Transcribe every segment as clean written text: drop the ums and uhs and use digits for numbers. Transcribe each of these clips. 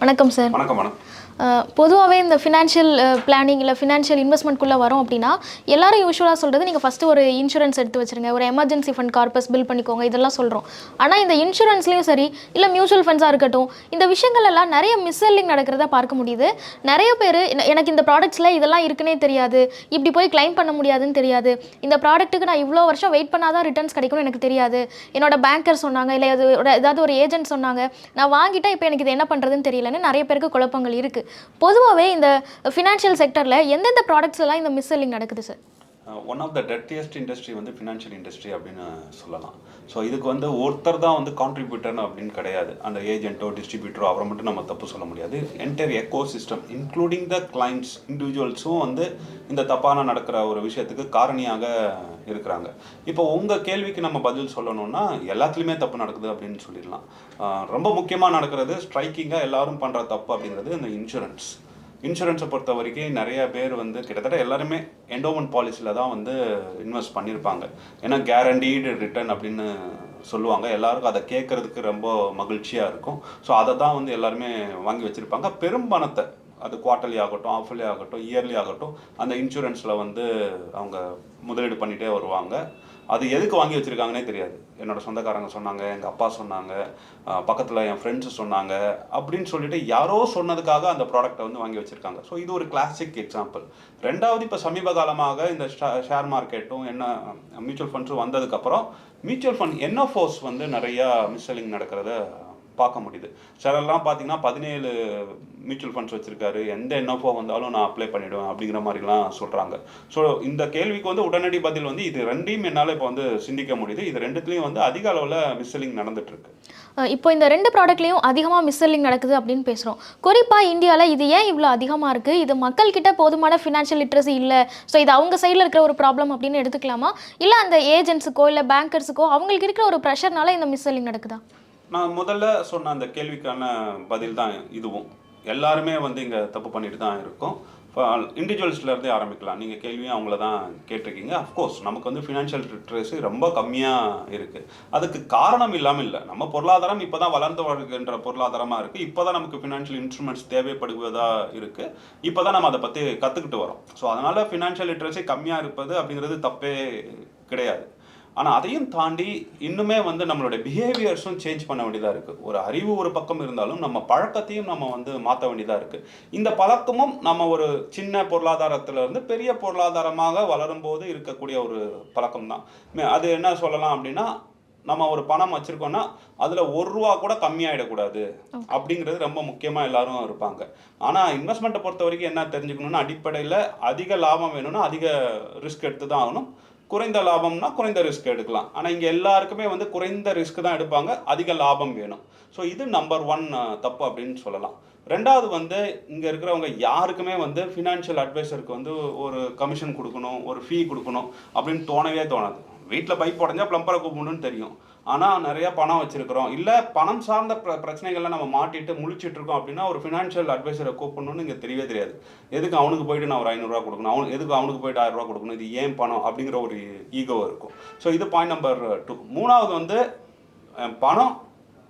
வணக்கம் சார். வணக்கம் மேடம். பொதுவாகவே இந்த ஃபினான்ஷியல் பிளானிங் இல்லை ஃபினான்ஷியல் இன்வெஸ்ட்மெண்ட்குள்ளே வரோம் அப்படின்னா எல்லாரும் யூஸ்வலாக சொல்கிறது நீங்கள் ஃபஸ்ட்டு ஒரு இன்சூரன்ஸ் எடுத்து வச்சுருங்க, ஒரு எமர்ஜென்சி ஃபண்ட் கார்பஸ் பில் பண்ணிக்கோங்க, இதெல்லாம் சொல்கிறோம். ஆனால் இந்த இன்சூரன்ஸ்லேயும் சரி இல்லை மியூச்சுவல் ஃபண்ட்ஸாக இருக்கட்டும், இந்த விஷயங்கள் எல்லாம் நிறைய மிஸ்செல்லிங் நடக்கிறத பார்க்க முடியுது. நிறைய பேர் எனக்கு இந்த ப்ராடக்ட்ஸில் இதெல்லாம் இருக்குன்னே தெரியாது, இப்படி போய் கிளைம் பண்ண முடியாதுன்னு தெரியாது, இந்த ப்ராடக்ட்டுக்கு நான் இவ்வளோ வருஷம் வெயிட் பண்ணாதான் ரிட்டர்ன்ஸ் கிடைக்கும்னு எனக்கு தெரியாது, என்னோட பேங்கர் சொன்னாங்க, இல்லை ஏதாவது ஒரு ஏஜென்ட் சொன்னாங்க, நான் வாங்கிட்டேன், இப்போ எனக்கு இது என்ன பண்ணுறதுன்னு தெரியலன்னு நிறைய பேருக்கு குழப்பங்கள் இருக்குது. பொதுவாகவே இந்த ஃபினான்ஷியல் செக்டரில் எந்தெந்த ப்ராடக்ட்ஸ் எல்லாம் இந்த மிஸ்செல்லிங் நடக்குது sir? One of the dirtiest industry வந்து ஃபினான்ஷியல் இண்டஸ்ட்ரி அப்படின்னு சொல்லலாம். ஸோ இதுக்கு வந்து ஒருத்தர் தான் வந்து கான்ட்ரிபியூட்டர்னு அப்படின்னு கிடையாது. அந்த ஏஜென்ட்டோ டிஸ்ட்ரிபியூட்டரோ அவரை மட்டும் நம்ம தப்பு சொல்ல முடியாது. Entire ecosystem including the clients இண்டிவிஜுவல்ஸும் வந்து இந்த தப்பான நடக்கிற ஒரு விஷயத்துக்கு காரணியாக இருக்கிறாங்க. இப்போ உங்கள் கேள்விக்கு நம்ம பதில் சொல்லணும்னா எல்லாத்துலேயுமே தப்பு நடக்குது அப்படின்னு சொல்லிடலாம். ரொம்ப முக்கியமாக நடக்கிறது ஸ்ட்ரைக்கிங்காக எல்லாரும் பண்ணுற தப்பு அப்படிங்கிறது இந்த இன்சூரன்ஸை பொறுத்த வரைக்கும் நிறைய பேர் வந்து கிட்டத்தட்ட எல்லாருமே என்டோமெண்ட் பாலிசியில் தான் வந்து இன்வெஸ்ட் பண்ணியிருப்பாங்க. ஏன்னா கேரண்டீடு ரிட்டர்ன் அப்படின்னு சொல்லுவாங்க. எல்லாருக்கும் அதை கேட்குறதுக்கு ரொம்ப மகிழ்ச்சியாக இருக்கும். ஸோ அதை தான் வந்து எல்லாருமே வாங்கி வச்சுருப்பாங்க. பெரும் பணத்தை, அது குவார்ட்டர்லி ஆகட்டும், ஆஃப்லி ஆகட்டும், இயர்லி ஆகட்டும், அந்த இன்சூரன்ஸில் வந்து அவங்க முதலீடு பண்ணிகிட்டே வருவாங்க. அது எதுக்கு வாங்கி வச்சுருக்காங்கன்னே தெரியாது. என்னோடய சொந்தக்காரங்க சொன்னாங்க, எங்கள் அப்பா சொன்னாங்க, பக்கத்தில் என் ஃப்ரெண்ட்ஸு சொன்னாங்க அப்படின்னு சொல்லிட்டு யாரோ சொன்னதுக்காக அந்த ப்ராடக்டை வந்து வாங்கி வச்சுருக்காங்க. ஸோ இது ஒரு கிளாசிக் எக்ஸாம்பிள். ரெண்டாவது, இப்போ சமீப காலமாக இந்த ஷேர் மார்க்கெட்டும் மியூச்சுவல் ஃபண்ட்ஸும் வந்ததுக்கப்புறம் மியூச்சுவல் ஃபண்ட் என்எஃப்ஓஸ் வந்து நிறையா மிஸ்செல்லிங் நடக்கிறத பார்க்க முடியுது. சிலர்லாம் பார்த்தீங்கன்னா 17 மியூச்சுவல் ஃபண்ட்ஸ் வச்சுருக்காரு, எந்த என்எஃப்ஓ வந்தாலும் நான் அப்ளை பண்ணிவிடுவேன் அப்படிங்கிற மாதிரிலாம் சொல்கிறாங்க. ஸோ இந்த கேள்விக்கு வந்து உடனடி பதில் வந்து இது ரெண்டையும் என்னால் இப்போ வந்து சிந்திக்க முடியுது. இது ரெண்டுத்துலேயும் வந்து அதிக அளவில் மிஸ்செல்லிங் நடந்துட்டுருக்கு. இப்போ இந்த ரெண்டு ப்ராடக்ட்லேயும் அதிகமாக மிஸ்செல்லிங் நடக்குது அப்படின்னு பேசுகிறோம். குறிப்பாக இந்தியாவில் இது ஏன் இவ்வளோ அதிகமாக இருக்குது? இது மக்கள்கிட்ட போதுமான ஃபினான்ஷியல் லிட்ரஸி இல்லை, ஸோ இது அவங்க சைடில் இருக்கிற ஒரு ப்ராப்ளம் அப்படின்னு எடுத்துக்கலாமா, இல்லை அந்த ஏஜென்ட்ஸுக்கோ இல்லை பேங்கர்ஸுக்கோ அவங்களுக்கு இருக்கிற ஒரு ப்ரெஷர்னால இந்த மிஸ்செல்லிங் நடக்குதா? நான் முதல்ல சொன்ன அந்த கேள்விக்கான பதில் தான் இதுவும். எல்லாருமே வந்து இங்கே தப்பு பண்ணிட்டு தான் இருக்கோம். இண்டிவிஜுவல்ஸ்லேருந்தே ஆரம்பிக்கலாம். நீங்கள் கேள்வியும் அவங்கள தான் கேட்டிருக்கீங்க. அஃப்கோர்ஸ் நமக்கு வந்து ஃபினான்ஷியல் லிட்ரஸி ரொம்ப கம்மியாக இருக்குது. அதுக்கு காரணம் இல்லாமல் இல்லை. நம்ம பொருளாதாரம் இப்போ தான் வளர்ந்து வருகின்ற பொருளாதாரமாக இருக்குது. இப்போ தான் நமக்கு ஃபினான்ஷியல் இன்ஸ்ட்ருமெண்ட்ஸ் தேவைப்படுவதாக இருக்குது. இப்போ தான் நம்ம அதை பற்றி கற்றுக்கிட்டு வரோம். ஸோ அதனால் ஃபினான்ஷியல் லிட்ரஸி கம்மியாக இருப்பது அப்படிங்கிறது தப்பே கிடையாது. ஆனால் அதையும் தாண்டி இன்னுமே வந்து நம்மளுடைய பிஹேவியர்ஸும் சேஞ்ச் பண்ண வேண்டியதாக இருக்குது. ஒரு அறிவு ஒரு பக்கம் இருந்தாலும் நம்ம பழக்கத்தையும் நம்ம வந்து மாற்ற வேண்டியதாக இருக்குது. இந்த பழக்கமும் நம்ம ஒரு சின்ன பொருளாதாரத்திலிருந்து பெரிய பொருளாதாரமாக வளரும்போது இருக்கக்கூடிய ஒரு பழக்கம் தான். அது என்ன சொல்லலாம் அப்படின்னா, நம்ம ஒரு பணம் வச்சுருக்கோன்னா அதில் ₹1 கூட கம்மியாகிடக்கூடாது அப்படிங்கிறது ரொம்ப முக்கியமாக எல்லாரும் இருப்பாங்க. ஆனால் இன்வெஸ்ட்மெண்ட்டை பொறுத்த வரைக்கும் என்ன தெரிஞ்சுக்கணுன்னா, அடிப்படையில் அதிக லாபம் வேணும்னா அதிக ரிஸ்க் எடுத்து தான் ஆகணும். குறைந்த லாபம்னா குறைந்த ரிஸ்க் எடுக்கலாம். ஆனால் இங்கே எல்லாருக்குமே வந்து குறைந்த ரிஸ்க் தான் எடுப்பாங்க, அதிக லாபம் வேணும். ஸோ இது நம்பர் 1 தப்பு அப்படின்னு சொல்லலாம். ரெண்டாவது வந்து இங்கே இருக்கிறவங்க யாருக்குமே வந்து ஃபினான்ஷியல் அட்வைசருக்கு வந்து ஒரு கமிஷன் கொடுக்கணும், ஒரு ஃபீ கொடுக்கணும் அப்படின்னு தோணவே தோணாது. வீட்டில் பைப் உடஞ்சா ப்ளம்பரை கூப்பிடணும்னு தெரியும். ஆனால் நிறையா பணம் வச்சுருக்கிறோம், இல்லை பணம் சார்ந்த பிரச்சனைகளை நம்ம மாட்டிட்டு முழிச்சிட்டு இருக்கோம் அப்படின்னா ஒரு ஃபினான்ஷியல் அட்வைசரை கூப்பிடணும்னு இங்கே தெரியவே தெரியாது. எதுக்கு அவனுக்கு போயிட்டு நான் ஒரு ₹500 கொடுக்கணும், எதுக்கு அவனுக்கு போயிட்டு ₹1000 கொடுக்கணும், இது ஏன் பணம் அப்படிங்கிற ஒரு ஈகோ இருக்கும். ஸோ இது பாயிண்ட் நம்பர் 2. மூணாவது வந்து பணம்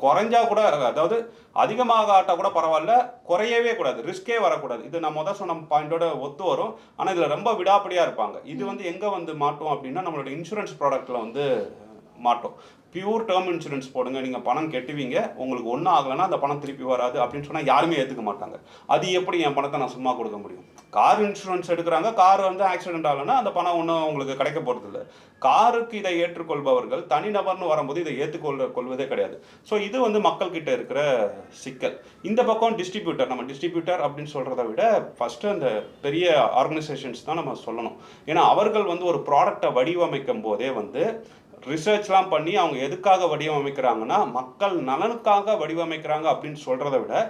குறைஞ்சா கூட, அதாவது அதிகமாக ஆட்டால் கூட பரவாயில்ல, குறையவே கூடாது, ரிஸ்கே வரக்கூடாது. இது நான் முதல் சொன்ன பாயிண்டோட ஒத்து வரும். ஆனால் இதில் ரொம்ப விடாப்படியாக இருப்பாங்க. இது வந்து எங்கே வந்து மாட்டோம் அப்படின்னா நம்மளோட இன்சூரன்ஸ் ப்ராடக்ட்டில் வந்து மாட்டோம். பியூர் டேர்ம் இன்சூரன்ஸ் போடுங்க, நீங்கள் பணம் கெட்டுவீங்க, உங்களுக்கு ஒன்றும் ஆகலைன்னா அந்த பணம் திருப்பி வராது அப்படின்னு சொன்னால் யாருமே ஏற்றுக்க மாட்டாங்க. அது எப்படி என் பணத்தை நான் சும்மா கொடுக்க முடியும்? கார் இன்சூரன்ஸ் எடுக்கிறாங்க, கார் வந்து ஆக்சிடென்ட் ஆகலைன்னா அந்த பணம் ஒன்றும் உங்களுக்கு கிடைக்க போகிறது இல்லை. காருக்கு இதை ஏற்றுக்கொள்பவர்கள் தனிநபர்னு வரும்போது இதை ஏற்றுக்கொள்வதே கிடையாது. ஸோ இது வந்து மக்கள்கிட்ட இருக்கிற சிக்கல். இந்த பக்கம் டிஸ்ட்ரிபியூட்டர், நம்ம டிஸ்ட்ரிபியூட்டர் அப்படின்னு சொல்கிறத விட ஃபஸ்ட்டு அந்த பெரிய ஆர்கனைசேஷன்ஸ் தான் நம்ம சொல்லணும். ஏன்னா அவர்கள் வந்து ஒரு ப்ராடக்டை வடிவமைக்கும் போதே வந்து ரிசர்ச்லாம் பண்ணி அவங்க எதுக்காக வடிவமைக்கிறாங்கன்னா மக்கள் நலனுக்காக வடிவமைக்கிறாங்க அப்படின்னு சொல்கிறத விட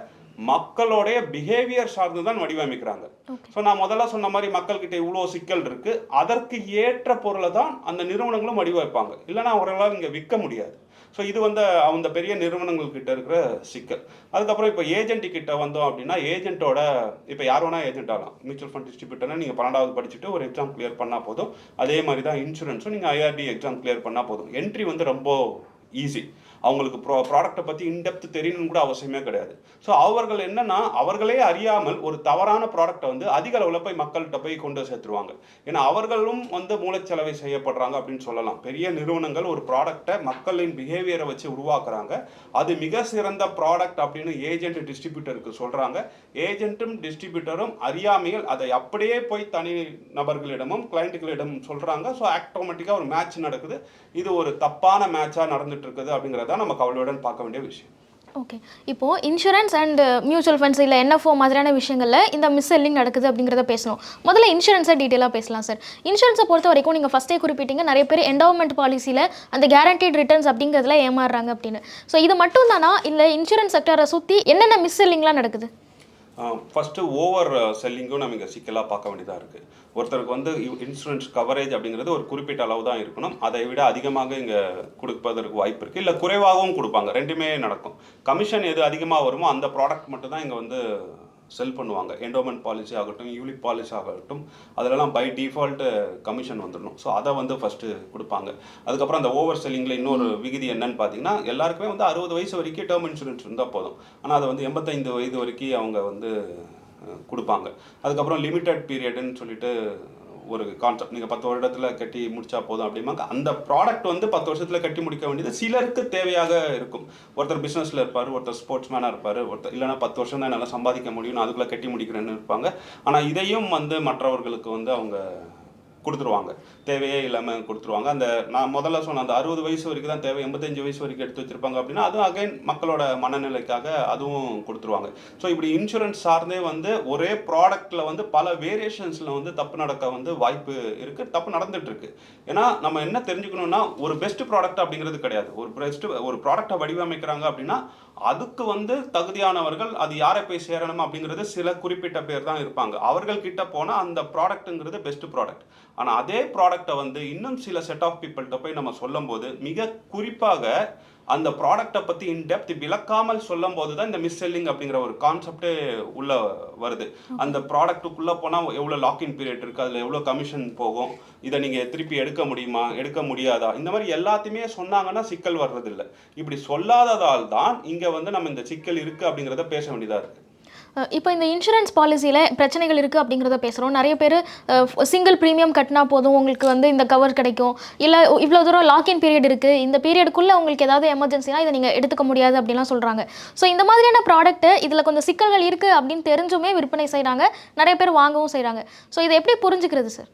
மக்களோடைய பிஹேவியர் சார்ந்து தான் வடிவமைக்கிறாங்க. ஸோ நான் முதல்ல சொன்ன மாதிரி மக்கள்கிட்ட இவ்வளோ சிக்கல் இருக்குது, அதற்கு ஏற்ற பொருளை தான் அந்த நிறுவனங்களும் வடிவமைப்பாங்க, இல்லைனா அவர்களால் இங்கே விற்க முடியாது. ஸோ இது வந்து அந்த பெரிய நிறுவனங்கள்கிட்ட இருக்கிற சிக்கல். அதுக்கப்புறம் இப்போ ஏஜென்ட்டு கிட்ட வந்தோம் அப்படின்னா, ஏஜென்ட்டோட இப்போ யார் வேணால் ஏஜென்ட் ஆகலாம். மியூச்சுவல் ஃபண்ட் டிஸ்ட்ரிபியூட்டர்னா நீங்கள் 12வது படிச்சுட்டு ஒரு எக்ஸாம் கிளியர் பண்ணால் போதும். அதே மாதிரி தான் இன்சூரன்ஸும் நீங்கள் IRD எக்ஸாம் கிளியர் பண்ணால் போதும். என்ட்ரி வந்து ரொம்ப ஈஸி. அவங்களுக்கு ப்ராடக்ட்டை பற்றி இன்டெப்த் தெரியணும்னு கூட அவசியமே கிடையாது. ஸோ அவர்கள் என்னன்னா அவர்களே அறியாமல் ஒரு தவறான ப்ராடக்ட்டை வந்து அதிக அளவில் போய் மக்கள்கிட்ட போய் கொண்டு சேர்த்துருவாங்க. ஏன்னா அவர்களும் வந்து மூளைச்சலவை செய்யப்படுறாங்க அப்படின்னு சொல்லலாம். பெரிய நிறுவனங்கள் ஒரு ப்ராடக்ட்டை மக்களின் பிஹேவியரை வச்சு உருவாக்குறாங்க. அது மிக சிறந்த ப்ராடக்ட் அப்படின்னு ஏஜென்ட் டிஸ்ட்ரிபியூட்டருக்கு சொல்கிறாங்க. ஏஜென்ட்டும் டிஸ்ட்ரிபியூட்டரும் அறியாமையில் அதை அப்படியே போய் தனி நபர்களிடமும் கிளைண்ட்டுகளிடமும் சொல்கிறாங்க. ஸோ ஆட்டோமேட்டிக்காக ஒரு மேட்ச் நடக்குது. இது ஒரு தப்பான மேட்சாக நடந்துட்டு இருக்குது அப்படிங்கிறத நம்ம கவலையுடன் பார்க்க வேண்டிய விஷயம். ஓகே. இப்போது இன்சூரன்ஸ் அண்ட் மியூச்சுவல் ஃபண்ட்ஸ் இல்லை என்எஃப்ஓ மாதிரியான விஷயங்களில் இந்த மிஸ் செல்லிங் நடக்குது அப்படிங்கிறத பேசணும். முதல்ல இன்சூரன்ஸை டீட்டெயிலாக பேசலாம் சார். இன்சூரன்ஸை பொறுத்த வரைக்கும் நீங்கள் ஃபஸ்ட்டே குறிப்பிட்டீங்க, நிறைய பேர் என்டோவ்மெண்ட் பாலிசியில் அந்த கேரண்டீட் ரிட்டர்ன்ஸ் அப்படிங்கிறதுல ஏமாறுறாங்க அப்படின்னு. ஸோ இது மட்டும் தானா, இல்லை இன்சூரன்ஸ் செக்டரை சுற்றி என்னென்ன மிஸ் செல்லிங்லாம் நடக்குது? ஃபஸ்ட்டு ஓவர் செல்லிங்கும் நம்ம இங்கே சிக்கலாக பார்க்க வேண்டியதாக இருக்குது. ஒருத்தருக்கு வந்து இன்சூரன்ஸ் கவரேஜ் அப்படிங்கிறது ஒரு குறிப்பிட்ட அளவு தான் இருக்கணும். அதை விட அதிகமாக இங்கே கொடுப்பதற்கு வாய்ப்பு இருக்குது. இல்லை குறைவாகவும் கொடுப்பாங்க. ரெண்டுமே நடக்கும். கமிஷன் எது அதிகமாக வருமோ அந்த ப்ராடக்ட் மட்டும் தான் இங்கே வந்து செல் பண்ணுவாங்க. என்டோமெண்ட் பாலிசி ஆகட்டும், யூலிப் பாலிசி ஆகட்டும், அதிலலாம் பை டிஃபால்ட்டு கமிஷன் வந்துடணும். ஸோ அதை வந்து ஃபஸ்ட்டு கொடுப்பாங்க. அதுக்கப்புறம் அந்த ஓவர் செல்லிங்கில் இன்னொரு விகுதி என்னன்னு பார்த்தீங்கன்னா, எல்லாருக்குமே வந்து 60 வயசு வரைக்கும் டேர்ம் இன்சூரன்ஸ் இருந்தால் போதும். ஆனால் அதை வந்து 85 வயது வரைக்கும் அவங்க வந்து கொடுப்பாங்க. அதுக்கப்புறம் லிமிட்டட் பீரியடுன்னு சொல்லிட்டு ஒரு கான்செப்ட். நீங்கள் 10 வருடத்தில் கட்டி முடிச்சா போதும் அப்படிம்பாங்க. அந்த ப்ராடக்ட் வந்து 10 வருஷத்தில் கட்டி முடிக்க வேண்டியது சிலருக்கு தேவையாக இருக்கும். ஒருத்தர் பிஸ்னஸில் இருப்பார், ஒருத்தர் ஸ்போர்ட்ஸ் மேனாக இருப்பார், ஒருத்தர் இல்லைனா 10 வருஷம் தான் நல்லா சம்பாதிக்க முடியும், நான் அதுக்குள்ளே கட்டி முடிக்கிறேன்னு இருப்பாங்க. ஆனால் இதையும் வந்து மற்றவர்களுக்கு வந்து அவங்க கொடுத்துருவாங்க. தேவையே இல்லாமல் கொடுத்துருவாங்க. அந்த நான் முதல்ல சொன்ன அந்த 60 வயசு வரைக்கும் தான் தேவை, 85 வயசு வரைக்கும் எடுத்து வச்சுருப்பாங்க அப்படின்னா அதுவும் அகைன் மக்களோட மனநிலைக்காக அதுவும் கொடுத்துருவாங்க. ஸோ இப்படி இன்சூரன்ஸ் சார்ந்தே வந்து ஒரே ப்ராடக்ட்டில் வந்து பல வேரியேஷன்ஸில் வந்து தப்பு நடக்க வந்து வாய்ப்பு இருக்குது, தப்பு நடந்துகிட்ருக்கு. ஏன்னா நம்ம என்ன தெரிஞ்சுக்கணுன்னா, ஒரு பெஸ்ட் ப்ராடக்ட் அப்படிங்கிறது கிடையாது. ஒரு ப்ராடக்டை வடிவமைக்கிறாங்க அப்படின்னா அதுக்கு வந்து தகுதியானவர்கள் அது யாரை போய் சேரணும் அப்படிங்கிறது சில குறிப்பிட்ட பேர் தான் இருப்பாங்க. அவர்கள் கிட்ட போனால் அந்த ப்ராடக்ட்டுங்கிறது பெஸ்ட் ப்ராடக்ட். ஆனால் அதே ப்ராடக்டை வந்து இன்னும் சில செட் ஆஃப் பீப்புள்கிட்ட போய் நம்ம சொல்லும்போது மிக குறிப்பாக அந்த ப்ராடக்டை பற்றி இன்டெப்த் விளக்காமல் சொல்லும் போது தான் இந்த மிஸ் செல்லிங் அப்படிங்கிற ஒரு கான்செப்டே உள்ளே வருது. அந்த ப்ராடக்ட்டுக்குள்ளே போனால் எவ்வளோ லாக்இன் பீரியட் இருக்குது, அதில் எவ்வளோ கமிஷன் போகும், இதை நீங்கள் திருப்பி எடுக்க முடியுமா, எடுக்க முடியாதா, இந்த மாதிரி எல்லாத்தையுமே சொன்னாங்கன்னா சிக்கல் வர்றதில்லை. இப்படி சொல்லாததால் தான் இங்கே வந்து நம்ம இந்த சிக்கல் இருக்குது அப்படிங்கிறத பேச வேண்டியதாக இருக்குது. இப்போ இந்த இன்சூரன்ஸ் பாலிசியில் பிரச்சனைகள் இருக்குது அப்படிங்கிறத பேசுகிறோம். நிறைய பேர் சிங்கிள் ப்ரீமியம் கட்டினா போதும் உங்களுக்கு வந்து இந்த கவர் கிடைக்கும், இல்லை இவ்வளோ தூரம் லாக்இன் பீரியட் இருக்குது, இந்த பீரியடுக்குள்ளே உங்களுக்கு ஏதாவது எமர்ஜென்சினா இதை நீங்கள் எடுத்துக்க முடியாது அப்படின்லாம் சொல்கிறாங்க. ஸோ இந்த மாதிரியான ப்ராடக்ட்டு இதில் கொஞ்சம் சிக்கல்கள் இருக்குது அப்படின்னு தெரிஞ்சுமே விற்பனை செய்கிறாங்க, நிறைய பேர் வாங்கவும் செய்கிறாங்க. ஸோ இதை எப்படி புரிஞ்சுக்கிறது சார்?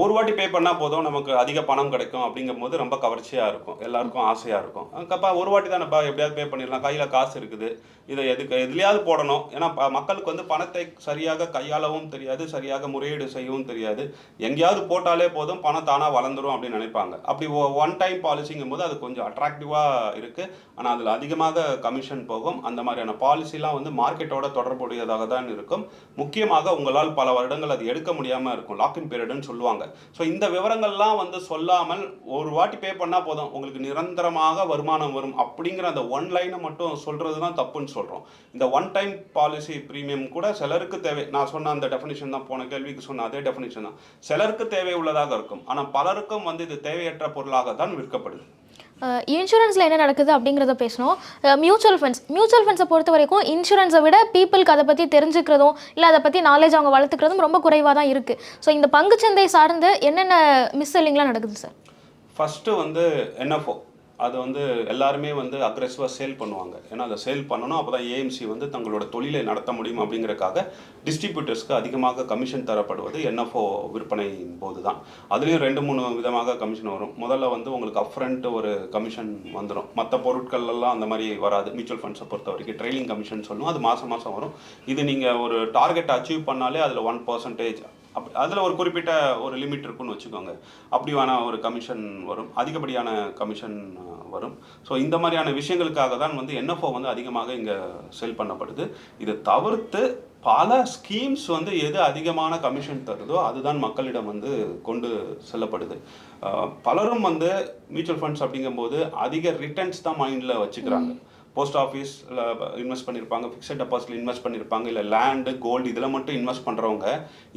ஒரு வாட்டி பே பண்ணால் போதும் நமக்கு அதிக பணம் கிடைக்கும் அப்படிங்கும்போது ரொம்ப கவர்ச்சியாக இருக்கும், எல்லாருக்கும் ஆசையாக இருக்கும். அதுக்கப்பா ஒரு வாட்டி தானேப்பா எப்படியாவது பே பண்ணிடலாம், கையில் காசு இருக்குது, இதை எதுலையாவது போடணும். ஏன்னா மக்களுக்கு வந்து பணத்தை சரியாக கையாளவும் தெரியாது, சரியாக முறையீடு செய்யவும் தெரியாது. எங்கேயாவது போட்டாலே போதும் பணம் தானாக வளர்ந்துடும் அப்படின்னு நினைப்பாங்க. அப்படி ஒன் டைம் பாலிசிங்கும் போது அது கொஞ்சம் அட்ராக்டிவாக இருக்குது. ஆனால் அதில் அதிகமாக கமிஷன் போகும். அந்த மாதிரியான பாலிசிலாம் வந்து மார்க்கெட்டோட தொடர்புடையதாக தான் இருக்கும். முக்கியமாக உங்களால் பல வருடங்கள் அது எடுக்க முடியாமல் இருக்கும், லாக்இன் பீரியட்னு சொல்லுவாங்க. ஸோ இந்த விவரங்கள்லாம் வந்து சொல்லாமல் ஒரு வாட்டி பே பண்ணால் போதும் உங்களுக்கு நிரந்தரமாக வருமானம் வரும் அப்படிங்கிற அந்த ஒன் லைனை மட்டும் சொல்கிறது தான் தப்புன்னு சொல்கிறோம். இந்த ஒன் டைம் பாலிசி ப்ரீமியம் கூட சிலருக்கு தேவை. நான் சொன்ன அந்த டெஃபினிஷன் தான், போன கேள்விக்கு சொன்ன அதே டெஃபினிஷன் தான். சிலருக்கு தேவை உள்ளதாக இருக்கும், ஆனால் பலருக்கும் வந்து இது தேவையற்ற பொருளாக தான் விற்கப்படுது. இன்சூரன்ஸில் என்ன நடக்குது அப்படிங்கிறத பேசணும். மியூச்சுவல் ஃபண்ட்ஸை பொறுத்த வரைக்கும் இன்சூரன்ஸை விட பீப்புளுக்கு அதை பற்றி தெரிஞ்சுக்கிறதும் இல்லை அதை பற்றி நாலேஜ் அவங்க வளர்த்துக்கிறதும் ரொம்ப குறைவாக தான் இருக்குது. ஸோ இந்த பங்குச்சந்தை சார்ந்து என்னென்ன மிஸ் செல்லிங்லாம் நடக்குது சார்? ஃபஸ்ட்டு வந்து என்எஃப்ஓ அது வந்து எல்லாருமே வந்து அக்ரெசிவாக சேல் பண்ணுவாங்க. ஏன்னா அதை சேல் பண்ணணும், அப்போ தான் ஏஎம்சி வந்து தங்களோட தொழிலை நடத்த முடியும் அப்படிங்கிறக்காக டிஸ்ட்ரிபியூட்டர்ஸ்க்கு அதிகமாக கமிஷன் தரப்படுவது என்எஃப்ஓ விற்பனையின் போது தான். அதுலேயும் 2-3 விதமாக கமிஷன் வரும். முதல்ல வந்து உங்களுக்கு அப்ஃப்ரண்ட் ஒரு கமிஷன் வந்துடும், மற்ற பொருட்கள்லாம் அந்த மாதிரி வராது. மியூச்சுவல் ஃபண்ட்ஸை பொறுத்த வரைக்கும் ட்ரெயிலிங் கமிஷன் சொல்லுவோம், அது மாதம் வரும். இது நீங்கள் ஒரு டார்கெட் அச்சீவ் பண்ணாலே அதில் 1% அதில் ஒரு குறிப்பிட்ட ஒரு லிமிட் இருக்குன்னு வச்சுக்கோங்க, அப்படியான ஒரு கமிஷன் வரும், அதிகப்படியான கமிஷன் வரும். ஸோ இந்த மாதிரியான விஷயங்களுக்காக தான் வந்து என்எஃப்ஓ வந்து அதிகமாக இங்கே செல் பண்ணப்படுது. இதை தவிர்த்து பல ஸ்கீம்ஸ் வந்து எது அதிகமான கமிஷன் தருதோ அதுதான் மக்களிடம் வந்து கொண்டு செல்லப்படுது. பலரும் வந்து மியூச்சுவல் ஃபண்ட்ஸ் அப்படிங்கும்போது அதிக ரிட்டர்ன்ஸ் தான் மைண்டில் வச்சுக்கிறாங்க. போஸ்ட் ஆஃபீஸில் இன்வெஸ்ட் பண்ணியிருப்பாங்க, ஃபிக்ஸட் டெபாசிட்டில் இன்வெஸ்ட் பண்ணியிருப்பாங்க, இல்லை லேண்டு கோல்டு இதில் மட்டும் இன்வெஸ்ட் பண்ணுறவங்க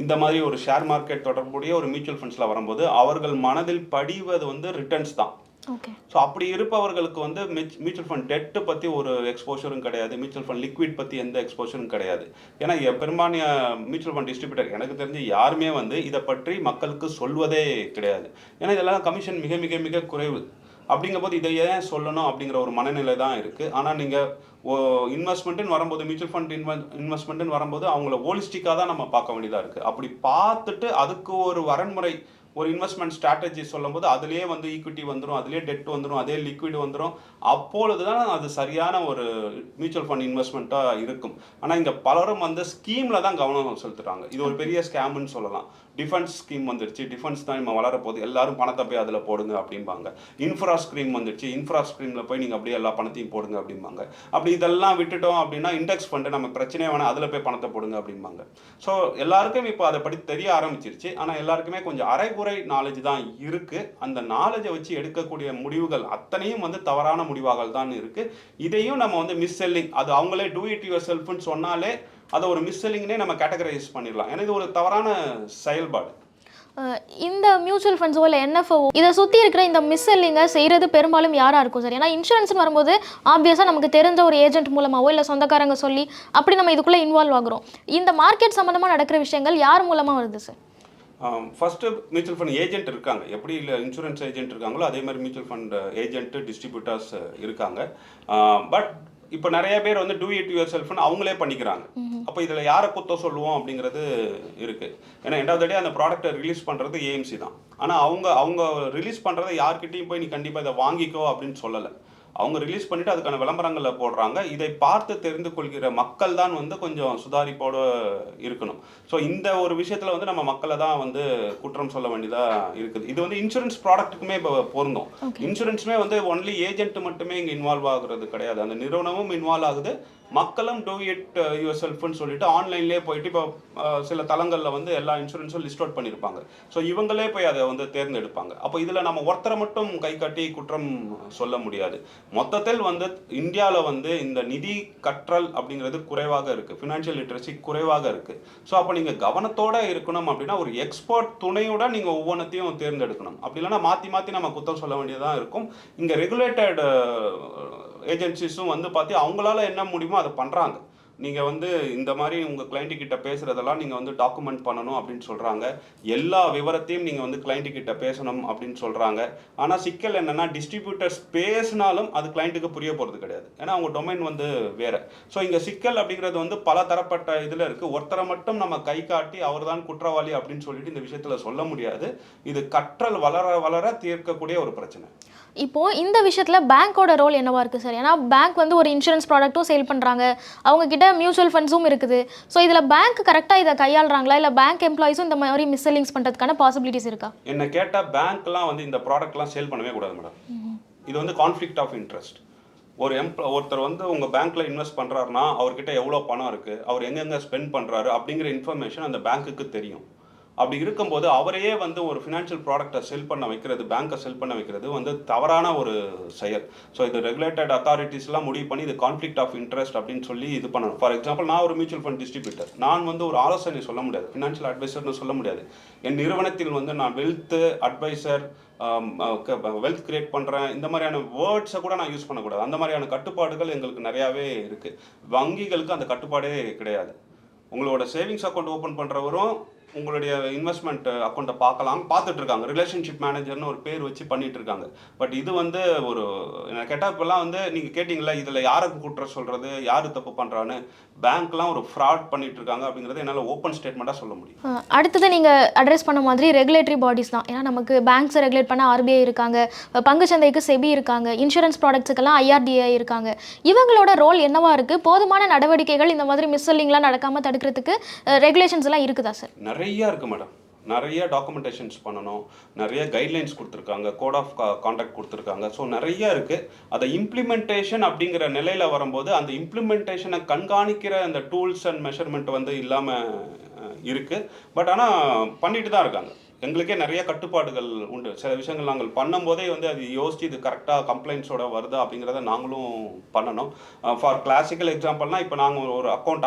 இந்த மாதிரி ஒரு ஷேர் மார்க்கெட் தொடர்புடைய ஒரு மியூச்சுவல் ஃபண்ட்ஸில் வரும்போது அவர்கள் மனதில் படிவது வந்து ரிட்டர்ன்ஸ் தான். ஓகே. ஸோ அப்படி இருப்பவர்களுக்கு வந்து மியூச்சுவல் ஃபண்ட் டெட்டு பற்றி ஒரு எக்ஸ்போஷரும் கிடையாது, மியூச்சுவல் ஃபண்ட் லிக்விட் பற்றி எந்த எக்ஸ்போஷரும் கிடையாது. ஏன்னா பெரும்பான்மைய மியூச்சுவல் ஃபண்ட் டிஸ்ட்ரிபியூட்டர் எனக்கு தெரிஞ்சு யாருமே வந்து இதை பற்றி மக்களுக்கு சொல்வதே கிடையாது. ஏன்னா இதெல்லாம் கமிஷன் மிக மிக மிக குறைவு. அப்படிங்கும்போது இதை ஏன் சொல்லணும் அப்படிங்கிற ஒரு மனநிலை தான் இருக்குது. ஆனால் நீங்கள் இன்வெஸ்ட்மெண்ட்டுன்னு வரும்போது, மியூச்சுவல் ஃபண்ட் இன்வெஸ்ட்மெண்ட்டுன்னு வரும்போது அவங்கள ஹோலிஸ்டிக்காக தான் நம்ம பார்க்க வேண்டியதாக இருக்குது. அப்படி பார்த்துட்டு அதுக்கு ஒரு வரன்முறை, ஒரு இன்வெஸ்ட்மெண்ட் ஸ்ட்ராட்டஜி சொல்லும்போது அதுலேயே வந்து ஈக்விட்டி வந்துடும், அதுலேயே டெட் வந்துடும், அதே லிக்விட் வந்துடும். அப்பொழுது தான் அது சரியான ஒரு மியூச்சுவல் ஃபண்ட் இன்வெஸ்ட்மெண்ட்டாக இருக்கும். ஆனால் இங்கே பலரும் வந்து ஸ்கீமில் தான் கவனம் செலுத்துகிறாங்க. இது ஒரு பெரிய ஸ்கேம்னு சொல்லலாம். டிஃபென்ஸ் ஸ்கீம் வந்துடுச்சு, டிஃபென்ஸ் தான் நம்ம வளரப்போகுது, எல்லாரும் பணத்தை போய் அதில் போடுங்க அப்படிம்பாங்க. இன்ஃப்ரா ஸ்கீம் வந்துடுச்சு, இன்ஃப்ரா ஸ்கீமில் போய் நீங்கள் அப்படியே எல்லா பணத்தையும் போடுங்க அப்படிம்பாங்க. அப்படி இதெல்லாம் விட்டுட்டோம் அப்படின்னா இண்டெக்ஸ் ஃபண்டு நம்ம பிரச்சனையே வேணாம், அதில் போய் பணத்தை போடுங்க அப்படிம்பாங்க. ஸோ எல்லாருக்கும் இப்போ அதை பற்றி தெரிய ஆரம்பிச்சிருச்சு. ஆனால் எல்லாருக்குமே கொஞ்சம் அரைகுறை நாலேஜ் தான் இருக்குது. அந்த நாலேஜை வச்சு எடுக்கக்கூடிய முடிவுகள் அத்தனையும் வந்து தவறான முடிவாக தான் இருக்குது. இதையும் நம்ம வந்து மிஸ் செல்லிங், அது அவங்களே டூ இட் யுவர் செல்ஃப்னு சொன்னாலே அதை ஒரு மிஸ் செல்லிங்னே நம்ம கேட்டகரைஸ் பண்ணிடலாம். ஏன்னா இது ஒரு தவறான செயல்பாடு. இந்த மியூச்சுவல் ஃபண்ட்ஸோ இல்லை என்எஃப்ஓ இதை சுற்றி இருக்கிற இந்த மிஸ் செல்லிங்கை செய்கிறது பெரும்பாலும் யாராக இருக்கும் சார்? ஏன்னா இன்சூரன்ஸ்னு வரும்போது ஆப்வியஸாக நமக்கு தெரிஞ்ச ஒரு ஏஜென்ட் மூலமாகவோ இல்லை சொந்தக்காரங்க சொல்லி அப்படி நம்ம இதுக்குள்ளே இன்வால்வ் ஆகுறோம். இந்த மார்க்கெட் சம்மந்தமாக நடக்கிற விஷயங்கள் யார் மூலமாக வருது sir? First mutual fund agent இருக்காங்க. எப்படி இல்லை இன்சூரன்ஸ் ஏஜென்ட் இருக்காங்களோ அதே மாதிரி மியூச்சுவல் ஃபண்ட் ஏஜென்ட்டு, டிஸ்ட்ரிபியூட்டர்ஸ் இருக்காங்க. பட் இப்போ நிறைய பேர் வந்து டூ இட் யுவர் செல்ஃப்னு அவங்களே பண்ணிக்கிறாங்க. அப்போ இதில் யாரை குத்த சொல்லுவோம் அப்படிங்கிறது இருக்குது. ஏன்னா எண்ட் ஆஃப் த டே அந்த ப்ராடக்ட்டை ரிலீஸ் பண்ணுறது ஏஎம்சி தான். ஆனால் அவங்க ரிலீஸ் பண்ணுறதை யார்கிட்டையும் போய் நீ கண்டிப்பாக இதை வாங்கிக்கோ அப்படின்னு சொல்லலை. அவங்க ரிலீஸ் பண்ணிவிட்டு அதுக்கான விளம்பரங்களை போடுறாங்க. இதை பார்த்து தெரிந்து கொள்கிற மக்கள் தான் வந்து கொஞ்சம் சுதாரிப்போடு இருக்கணும். ஸோ இந்த ஒரு விஷயத்தில் வந்து நம்ம மக்களை தான் வந்து குற்றம் சொல்ல வேண்டியதாக இருக்குது. இது வந்து இன்சூரன்ஸ் ப்ராடக்ட்டுக்குமே இப்போ பொருந்தும். இன்சூரன்ஸுமே வந்து ஒன்லி ஏஜென்ட் மட்டுமே இங்கே இன்வால்வ் ஆகுறது கிடையாது. அந்த நிறுவனமும் இன்வால்வ் ஆகுது, மக்களும் டூ இட் யுவர் செல்ஃப்னு சொல்லிட்டு ஆன்லைன்லேயே போயிட்டு இப்போ சில தளங்களில் வந்து எல்லா இன்சூரன்ஸும் லிஸ்ட் அவுட் பண்ணியிருப்பாங்க. ஸோ இவங்களே போய் அதை வந்து தேர்ந்தெடுப்பாங்க. அப்போ இதில் நம்ம ஒருத்தரை மட்டும் கை காட்டி குற்றம் சொல்ல முடியாது. மொத்தத்தில் வந்து இந்தியாவில் வந்து இந்த நிதி கற்றல் அப்படிங்கிறது குறைவாக இருக்குது, ஃபினான்ஷியல் லிட்ரஸி குறைவாக இருக்குது. ஸோ அப்போ நீங்கள் கவனத்தோடு இருக்கணும் அப்படின்னா ஒரு எக்ஸ்பர்ட் துணையுடன் நீங்கள் ஒவ்வொன்றத்தையும் தேர்ந்தெடுக்கணும். அப்படி இல்லைன்னா மாற்றி மாற்றி நம்ம குற்றம் சொல்ல வேண்டியதாக இருக்கும். இங்கே ரெகுலேட்டட் ஏஜென்சிஸும் வந்து பார்த்து அவங்களால என்ன முடியுமோ அதை பண்ணுறாங்க. நீங்கள் வந்து இந்த மாதிரி உங்கள் கிளைண்ட்டுக்கிட்ட பேசுகிறதெல்லாம் நீங்கள் வந்து டாக்குமெண்ட் பண்ணணும் அப்படின்னு சொல்கிறாங்க. எல்லா விவரத்தையும் நீங்கள் வந்து கிளைண்ட்டுக்கிட்ட பேசணும் அப்படின்னு சொல்கிறாங்க. ஆனால் சிக்கல் என்னென்னா டிஸ்ட்ரிபியூட்டர்ஸ் பேசினாலும் அது கிளைண்ட்டுக்கு புரிய போகிறது கிடையாது. ஏன்னா அவங்க டொமைன் வந்து வேறு. ஸோ இங்கே சிக்கல் அப்படிங்கிறது வந்து பல தரப்பட்ட இதில் இருக்குது. ஒருத்தரை மட்டும் நம்ம கை காட்டி அவர் தான் குற்றவாளி அப்படின்னு சொல்லிட்டு இந்த விஷயத்தில் சொல்ல முடியாது. இது கற்றல் வளர வளர தீர்க்கக்கூடிய ஒரு பிரச்சனை. இப்போது இந்த விஷயத்தில் பேங்க்கோட ரோல் என்னவா இருக்குது சார்? ஏன்னா பேங்க் வந்து ஒரு இன்சூரன்ஸ் ப்ராடக்ட்டும் சேல் பண்ணுறாங்க, அவங்கக்கிட்ட மியூச்சுவல் ஃபண்ட்ஸும் இருக்குது. ஸோ இதில் பேங்க் கரெக்டாக இதை கையாளுறாங்களா, இல்லை பேங்க் எம்ப்ளாயிஸும் இந்த மாதிரி மிஸ்செல்லிங்ஸ் பண்ணுறதுக்கான பாசிபிலிட்டிஸ் இருக்கா? என்ன கேட்டால் பேங்க்லாம் வந்து இந்த ப்ராடக்ட்லாம் சேல் பண்ணவே கூடாது மேடம். இது வந்து கான்ஃப்ளிக்ட் ஆஃப் இன்ட்ரெஸ்ட். ஒருத்தர் வந்து உங்கள் பேங்க்கில் இன்வெஸ்ட் பண்ணுறாருனா அவர்கிட்ட எவ்வளோ பணம் இருக்குது, அவர் எங்கெங்கே ஸ்பெண்ட் பண்ணுறாரு அப்படிங்கிற இன்ஃபர்மேஷன் அந்த பேங்க்குக்கு தெரியும். அப்படி இருக்கும்போது அவரையே வந்து ஒரு ஃபினான்ஷியல் ப்ராடக்டை செல் பண்ண வைக்கிறது, பேங்க்கை செல் பண்ண வைக்கிறது வந்து தவறான ஒரு செயல். ஸோ இது ரெகுலேட்டட் அத்தாரிட்டிஸ்லாம் முடிவு பண்ணி இது கான்ஃப்ளிக்ட் ஆஃப் இன்ட்ரெஸ்ட் அப்படின்னு சொல்லி இது பண்ணணும். ஃபார் எக்ஸாம்பிள் நான் ஒரு மியூச்சுவல் ஃபண்ட் டிஸ்ட்ரிபியூட்டர், நான் வந்து ஒரு ஆலோசனை சொல்ல முடியாது, ஃபினான்ஷியல் அட்வைசர்னு சொல்ல முடியாது. என் நிறுவனத்தில் வந்து நான் வெல்த் அட்வைசர், வெல்த் கிரியேட் பண்ணுறேன், இந்த மாதிரியான வேர்ட்ஸை கூட நான் யூஸ் பண்ணக்கூடாது. அந்த மாதிரியான கட்டுப்பாடுகள் எங்களுக்கு நிறையாவே இருக்குது. வங்கிகளுக்கு அந்த கட்டுப்பாடே கிடையாது. உங்களோட சேவிங்ஸ் அக்கௌண்ட் ஓப்பன் பண்ணுறவரும் உங்களுடைய இன்வெஸ்ட்மெண்ட் அக்கௌண்ட்டை பார்த்துட்டு இருக்காங்க. ரிலேஷன்ஷிப் மேனேஜர்னு ஒரு பேர் வச்சு பண்ணிட்டு இருக்காங்க. பட் இது வந்து ஒரு என்ன கேட்டால் இப்போல்லாம் வந்து நீங்கள் கேட்டிங்களா இதில் யாருக்கு குற்றம் சொல்கிறது, யார் தப்பு பண்ணுறான்னு, பேங்க்லாம் ஒரு ஃப்ராட் பண்ணிட்டு இருக்காங்க அப்படிங்கிறது என்னால் ஓப்பன் ஸ்டேட்மெண்ட்டாக சொல்ல முடியும். அடுத்தது நீங்கள் அட்ரஸ் பண்ண மாதிரி ரெகுலேட்டரி பாடிஸ் தான். ஏன்னா நமக்கு பேங்க்ஸை ரெகுலேட் பண்ண ஆர்பிஐ இருக்காங்க, பங்குச்சந்தைக்கு செபி இருக்காங்க, இன்சூரன்ஸ் ப்ராடக்ட்ஸுக்கெல்லாம் ஐஆர்டிஐ இருக்காங்க. இவங்களோட ரோல் என்னவா இருக்குது? போதுமான நடவடிக்கைகள் இந்த மாதிரி மிஸ்செல்லிங்லாம் நடக்காமல் தடுக்கிறதுக்கு ரெகுலேஷன்ஸ் எல்லாம் இருக்குதா சார்? நிறையா இருக்குது மேடம். நிறைய டாக்குமெண்டேஷன்ஸ் பண்ணணும், நிறைய கைட்லைன்ஸ் கொடுத்துருக்காங்க, கோட் ஆஃப் கான்டாக்ட் கொடுத்துருக்காங்க. ஸோ நிறைய இருக்குது. அதை இம்ப்ளிமெண்டேஷன் அப்படிங்கிற நிலையில் வரும்போது அந்த இம்ப்ளிமெண்டேஷனை கண்காணிக்கிற அந்த டூல்ஸ் அண்ட் மெஷர்மெண்ட் வந்து இல்லாமல் இருக்குது. பட் ஆனால் பண்ணிட்டு தான் இருக்காங்க. எங்களுக்கே நிறைய கட்டுப்பாடுகள் உண்டு. சில விஷயங்கள் நாங்கள் பண்ணும்போதே வந்து அது யோசித்து இது கரெக்டாக கம்ப்ளைண்ட்ஸோட வருதா அப்படிங்கிறத நாங்களும் பண்ணணும். ஃபார் கிளாசிக்கல் எக்ஸாம்பிள்னால் இப்போ நாங்கள் ஒரு அக்கௌண்ட்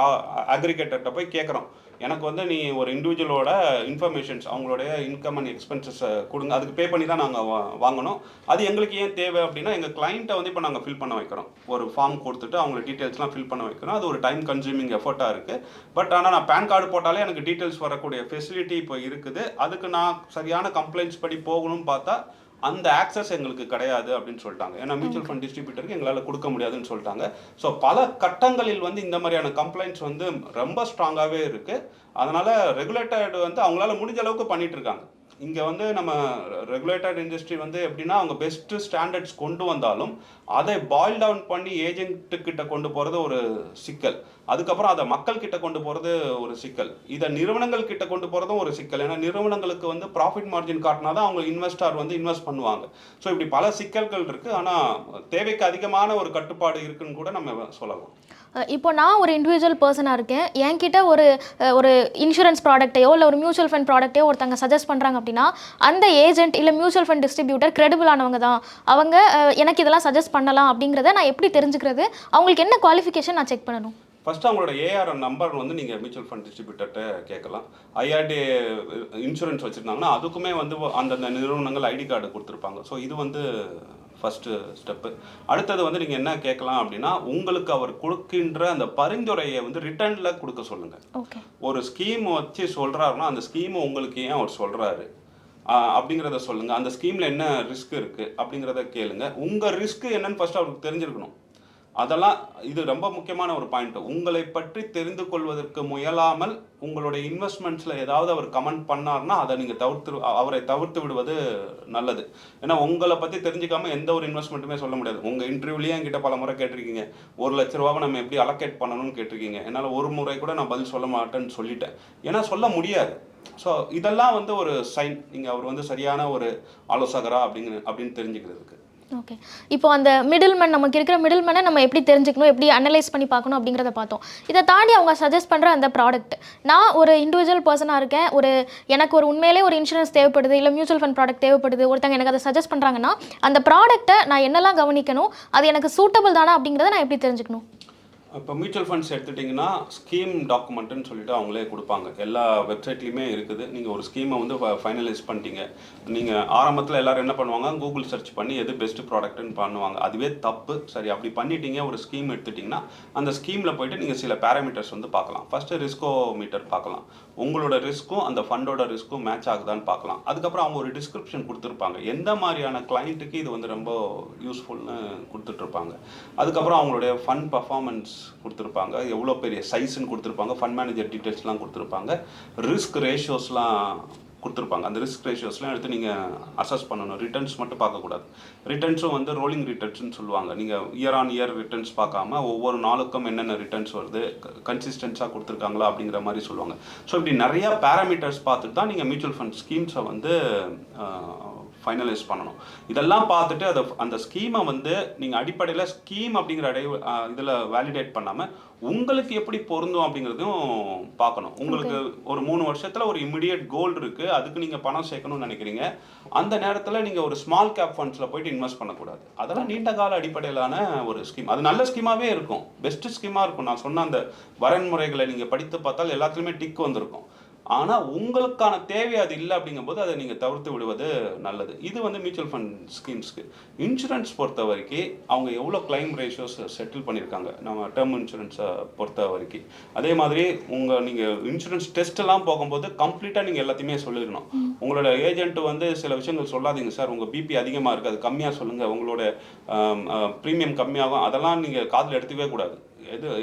அக்ரிகேட்டர்கிட்ட போய் கேட்குறோம், எனக்கு வந்து நீ ஒரு இண்டிவிஜுவலோட இன்ஃபர்மேஷன்ஸ் அவங்களுடைய இன்கம் அண்ட் எக்ஸ்பென்சஸை கொடுங்க, அதுக்கு பே பண்ணி தான் நாங்கள் வாங்கணும். அது எங்களுக்கு ஏன் தேவை அப்படின்னா எங்கள் கிளைண்ட்டை வந்து இப்போ நாங்கள் ஃபில் பண்ண வைக்கிறோம். ஒரு ஃபார்ம் கொடுத்துட்டு அவங்க டீட்டெயில்ஸ்லாம் ஃபில் பண்ண வைக்கிறோம். அது ஒரு டைம் கன்சூமிங் எஃபர்ட்டாக இருக்குது. பட் ஆனால் நான் பேன் கார்டு போட்டாலே எனக்கு டீட்டெயில்ஸ் வரக்கூடிய ஃபெசிலிட்டி இப்போ இருக்குது. அதுக்கு நான் சரியான கம்ப்ளைண்ட்ஸ் படி போகணும்னு பார்த்தா அந்த ஆக்சஸ் எங்களுக்கு கிடையாது அப்படின்னு சொல்லிட்டாங்க. ஏன்னா மியூச்சுவல் ஃபண்ட் டிஸ்ட்ரிபியூட்டருக்கு எங்களால் கொடுக்க முடியாதுன்னு சொல்லிட்டாங்க. ஸோ பல கட்டங்களில் வந்து இந்த மாதிரியான கம்ப்ளைண்ட்ஸ் வந்து ரொம்ப ஸ்ட்ராங்காகவே இருக்குது. அதனால் ரெகுலேட்டட் வந்து அவங்களால முடிஞ்ச அளவுக்கு பண்ணிட்டு இருக்காங்க. இங்கே வந்து நம்ம ரெகுலேட்டட் இண்டஸ்ட்ரி வந்து எப்படின்னா அவங்க பெஸ்ட்டு ஸ்டாண்டர்ட்ஸ் கொண்டு வந்தாலும் அதை பாயில் டவுன் பண்ணி ஏஜென்ட்டுக்கிட்ட கொண்டு போகிறது ஒரு சிக்கல். அதுக்கப்புறம் அதை மக்கள்கிட்ட கொண்டு போகிறது ஒரு சிக்கல். இதை நிறுவனங்கள் கிட்ட கொண்டு போகிறதும் ஒரு சிக்கல். ஏன்னா நிறுவனங்களுக்கு வந்து ப்ராஃபிட் மார்ஜின் காட்டினா தான் அவங்க இன்வெஸ்டார் வந்து இன்வெஸ்ட் பண்ணுவாங்க. ஸோ இப்படி பல சிக்கல்கள் இருக்குது. ஆனால் தேவைக்கு அதிகமான ஒரு கட்டுப்பாடு இருக்குன்னு கூட நம்ம சொல்லலாம். இப்போ நான் ஒரு இண்டிவிஜுவல் பர்சனாக இருக்கேன், என்கிட்ட ஒரு இன்சூரன்ஸ் ப்ராடக்ட்டையோ இல்லை ஒரு மியூச்சுவல் ஃபண்ட் ப்ராடக்ட்டையோ ஒருத்தங்க சஜஸ்ட் பண்ணுறாங்க அப்படின்னா அந்த ஏஜென்ட் இல்லை மியூச்சுவல் ஃபண்ட் டிஸ்ட்ரிபியூட்டர் கிரெடிபிளானவங்க தான், அவங்க எனக்கு இதெல்லாம் சஜஸ்ட் பண்ணலாம் அப்படிங்கிறத நான் எப்படி தெரிஞ்சுக்கிறது? அவங்களுக்கு என்ன குவாலிஃபிகேஷன் நான் செக் பண்ணணும்? ஃபஸ்ட்டு அவங்களோட ஏஆர்என் நம்பர் வந்து நீங்கள் மியூச்சுவல் ஃபண்ட் டிஸ்ட்ரிபியூட்டர்கிட்ட கேட்கலாம். ஐஆர்டி இன்சூரன்ஸ் வச்சுருந்தாங்கன்னா அதுக்குமே வந்து அந்தந்த நிறுவனங்கள் ஐடி கார்டு கொடுத்துருப்பாங்க. ஸோ இது வந்து ஃபஸ்ட்டு ஸ்டெப்பு. அடுத்தது வந்து நீங்கள் என்ன கேட்கலாம் அப்படின்னா உங்களுக்கு அவர் கொடுக்கின்ற அந்த பரிந்துரையை வந்து ரிட்டர்னில் கொடுக்க சொல்லுங்கள். ஓகே, ஒரு ஸ்கீம் வச்சு சொல்கிறாருன்னா அந்த ஸ்கீமை உங்களுக்கு ஏன் அவர் சொல்கிறாரு அப்படிங்கிறத சொல்லுங்கள். அந்த ஸ்கீமில் என்ன ரிஸ்க் இருக்குது அப்படிங்கிறத கேளுங்க. உங்கள் ரிஸ்க் என்னன்னு ஃபஸ்ட்டு அவருக்கு தெரிஞ்சிருக்கணும். அதெல்லாம் இது ரொம்ப முக்கியமான ஒரு பாயிண்ட். உங்களை பற்றி தெரிந்து கொள்வதற்கு முயலாமல் உங்களுடைய இன்வெஸ்ட்மெண்ட்ஸில் ஏதாவது அவர் கமெண்ட் பண்ணார்னா அதை நீங்கள் அவரை தவிர்த்து விடுவது நல்லது. ஏன்னா உங்களை பற்றி தெரிஞ்சுக்காமல் எந்த ஒரு இன்வெஸ்ட்மெண்ட்டுமே சொல்ல முடியாது. உங்கள் இன்டர்வியூலேயே என்கிட்ட பல முறை கேட்டிருக்கீங்க, 1 லட்ச ரூபாவை நம்ம எப்படி அலோகேட் பண்ணணும்னு கேட்டிருக்கீங்க. என்னால் ஒரு முறை கூட நான் பதில் சொல்ல மாட்டேன்னு சொல்லிட்டேன். ஏன்னா சொல்ல முடியாது. ஸோ இதெல்லாம் வந்து ஒரு சைன், நீங்கள் அவர் வந்து சரியான ஒரு ஆலோசகரா அப்படின்னு தெரிஞ்சுக்கிறதுக்கு. ஓகே, இப்போ அந்த மிடில்மேன், நமக்கு இருக்கிற மிடில்மேனை நம்ம எப்படி தெரிஞ்சுக்கணும், எப்படி அனலைஸ் பண்ணி பார்க்கணும் அப்படிங்கிறத பார்த்தோம். இதை தாண்டி அவங்க சஜஸ்ட் பண்ணுற அந்த ப்ராடக்ட், நான் ஒரு இண்டிவிஜுவல் பர்சனாக இருக்கேன், எனக்கு ஒரு உண்மையிலே ஒரு இன்சூரன்ஸ் தேவைப்படுது, இல்லை மியூச்சுவல் ஃபண்ட் ப்ராடக்ட் தேவைப்படுது, ஒருத்தங்க எனக்கு அதை சஜஸ்ட் பண்ணுறாங்கன்னா அந்த ப்ராடக்ட்டை நான் என்னெல்லாம் கவனிக்கணும், அது எனக்கு சூட்டபிள் தானா அப்படிங்கிறத நான் எப்படி தெரிஞ்சுக்கணும்? இப்போ மியூச்சுவல் ஃபண்ட்ஸ் எடுத்துட்டிங்கன்னா ஸ்கீம் டாக்குமெண்ட்டுன்னு சொல்லிட்டு அவங்களே கொடுப்பாங்க. எல்லா வெப்சைட்லேயுமே இருக்குது. நீங்கள் ஒரு ஸ்கீமை வந்து ஃபைனலைஸ் பண்ணிட்டீங்க. நீங்கள் ஆரம்பத்தில் எல்லோரும் என்ன பண்ணுவாங்க, கூகுள் சர்ச் பண்ணி எது பெஸ்ட் ப்ராடக்ட்னு பண்ணுவாங்க. அதுவே தப்பு. சரி, அப்படி பண்ணிட்டீங்க, ஒரு ஸ்கீம் எடுத்துட்டிங்கன்னா அந்த ஸ்கீமில் போய்ட்டு நீங்கள் சில பேராமீட்டர்ஸ் வந்து பார்க்கலாம். ஃபஸ்ட்டு ரிஸ்கோ மீட்டர் பார்க்கலாம். உங்களோட ரிஸ்க்கும் அந்த ஃபண்டோட ரிஸ்க்கும் மேட்ச் ஆகுதான்னு பார்க்கலாம். அதுக்கப்புறம் அவங்க ஒரு டிஸ்கிரிப்ஷன் கொடுத்துருப்பாங்க, எந்த மாதிரியான கிளைண்ட்டுக்கு இது வந்து ரொம்ப யூஸ்ஃபுல்னு கொடுத்துட்ருப்பாங்க. அதுக்கப்புறம் அவங்களுடைய ஃபண்ட் பர்ஃபார்மன்ஸ் கொடுத்துருப்பாங்க, எவ்வளோ பெரிய சைஸ்ன்னு கொடுத்துருப்பாங்க, ஃபண்ட் மேனேஜர் டீட்டெயில்ஸ்லாம் கொடுத்துருப்பாங்க, ரிஸ்க் ரேஷியோஸ்லாம் கொடுத்துருப்பாங்க. அந்த ரிஸ்க் ரேஷியோஸ்லாம் எடுத்து நீங்கள் அசஸ் பண்ணணும். ரிட்டர்ன்ஸ் மட்டும் பார்க்கக்கூடாது. ரிட்டர்ன்ஸும் வந்து ரோலிங் ரிட்டர்ன்ஸ்னு சொல்லுவாங்க. நீங்கள் இயர் ஆன் இயர் ரிட்டர்ன்ஸ் பார்க்காம ஒவ்வொரு நாளுக்கும் என்னென்ன ரிட்டர்ன்ஸ் வருது, கன்சிஸ்டன்ஸாக கொடுத்துருக்காங்களா அப்படிங்கிற மாதிரி சொல்லுவாங்க. ஸோ இப்படி நிறையா பேராமீட்டர்ஸ் பார்த்துட்டு தான் நீங்கள் மியூச்சுவல் ஃபண்ட் ஸ்கீம்ஸை வந்து ஃபைனலைஸ் பண்ணணும். இதெல்லாம் பார்த்துட்டு அந்த ஸ்கீமை வந்து நீங்கள் அடிப்படையில் ஸ்கீம் அப்படிங்கிற இதில் வேலிடேட் பண்ணாமல் உங்களுக்கு எப்படி பொருந்தும் அப்படிங்கிறதையும் பார்க்கணும். உங்களுக்கு ஒரு 3 வருஷத்தில் ஒரு இமிடியேட் கோல் இருக்குது, அதுக்கு நீங்கள் பணம் சேர்க்கணும்னு நினைக்கிறீங்க. அந்த நேரத்தில் நீங்கள் ஒரு ஸ்மால் கேப் ஃபண்ட்ஸில் போயிட்டு இன்வெஸ்ட் பண்ணக்கூடாது. அதெல்லாம் நீண்ட கால அடிப்படையிலான ஒரு ஸ்கீம். அது நல்ல ஸ்கீமாகவே இருக்கும், பெஸ்ட் ஸ்கீமாக இருக்கும். நான் சொன்ன அந்த வரன்முறைகளை நீங்கள் படித்து பார்த்தால் எல்லாத்துலேயுமே டிக் வந்திருக்கும். ஆனால் உங்களுக்கான தேவை அது இல்லை அப்படிங்கும்போது அதை நீங்கள் தவிர்த்து விடுவது நல்லது. இது வந்து மியூச்சுவல் ஃபண்ட் ஸ்கீம்ஸ்க்கு. இன்சூரன்ஸ் பொறுத்த வரைக்கும் அவங்க எவ்வளோ கிளைம் ரேஷியோஸ் செட்டில் பண்ணியிருக்காங்க நம்ம டேர்ம் இன்சூரன்ஸை பொறுத்த வரைக்கும். அதே மாதிரி நீங்கள் இன்சூரன்ஸ் டெஸ்ட்டெல்லாம் போகும்போது கம்ப்ளீட்டாக நீங்கள் எல்லாத்தையுமே சொல்லிடணும். உங்களோட ஏஜென்ட் வந்து சில விஷயங்கள் சொல்லாதீங்க சார், உங்கள் பிபி அதிகமாக இருக்குது, அது கம்மியாக சொல்லுங்கள், உங்களோட ப்ரீமியம் கம்மியாகும், அதெல்லாம் நீங்கள் காதில் எடுத்துக்கவே கூடாது.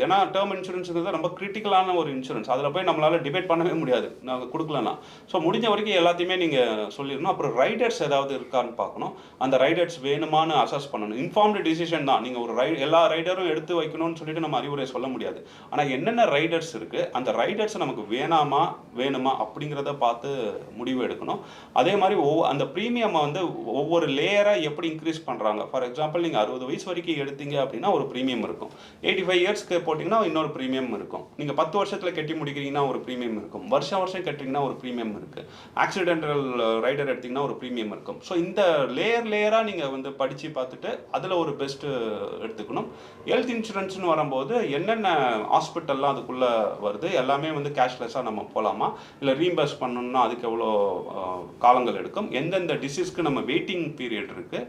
ஏன்னா டேர்ம் இன்சூரன்ஸுங்கிறது ரொம்ப கிரிட்டிக்கலான ஒரு இன்சூரன்ஸ். அதில் போய் நம்மளால் டிபேட் பண்ணவே முடியாது நாங்கள் கொடுக்கலன்னா. ஸோ முடிஞ்ச வரைக்கும் எல்லாத்தையுமே நீங்கள் சொல்லிடணும். அப்புறம் ரைடர்ஸ் ஏதாவது இருக்கான்னு பார்க்கணும். அந்த ரைடர்ஸ் வேணுமான்னு அசஸ் பண்ணணும். இன்ஃபார்ம்டு டிசிஷன் தான். நீங்கள் ஒரு எல்லா ரைடரும் எடுத்து வைக்கணும்னு சொல்லிட்டு நம்ம அறிவுரை சொல்ல முடியாது. ஆனால் என்னென்ன ரைடர்ஸ் இருக்குது, அந்த ரைடர்ஸ் நமக்கு வேணுமா அப்படிங்கிறத பார்த்து முடிவு எடுக்கணும். அதே மாதிரி அந்த ப்ரீமியம் வந்து ஒவ்வொரு லேயராக எப்படி இன்க்ரீஸ் பண்ணுறாங்க. ஃபார் எக்ஸாம்பிள் நீங்கள் 60 வயசு வரைக்கும் எடுத்தீங்க அப்படின்னா ஒரு ப்ரீமியம் இருக்கும். 85 இயர்ஸ் இயர்ஸ்க்கு போட்டிங்கன்னா இன்னொரு ப்ரீமியம் இருக்கும். நீங்கள் 10 வருஷத்தில் கட்டி முடிக்கிறீங்கன்னா ஒரு ப்ரீமியம் இருக்கும். வருஷம் கட்டுறீங்கன்னா ஒரு ப்ரீமியம் இருக்குது. ஆக்சிடென்டல் ரைடர் எடுத்திங்கன்னா ஒரு ப்ரீமியம் இருக்கும். ஸோ இந்த லேயராக நீங்கள் வந்து படித்து பார்த்துட்டு அதில் ஒரு பெஸ்ட்டு எடுத்துக்கணும். ஹெல்த் இன்சூரன்ஸ்னு வரும்போது என்னென்ன ஹாஸ்பிட்டல்லாம் அதுக்குள்ளே வருது, எல்லாமே வந்து கேஷ்லெஸ்ஸாக நம்ம போகலாமா, இல்லை ரீம்பர்ஸ் பண்ணணும்னா அதுக்கு எவ்வளோ காலங்கள் எடுக்கும், எந்தெந்த டிசீஸ்க்கு நம்ம வெயிட்டிங் பீரியட் இருக்குது,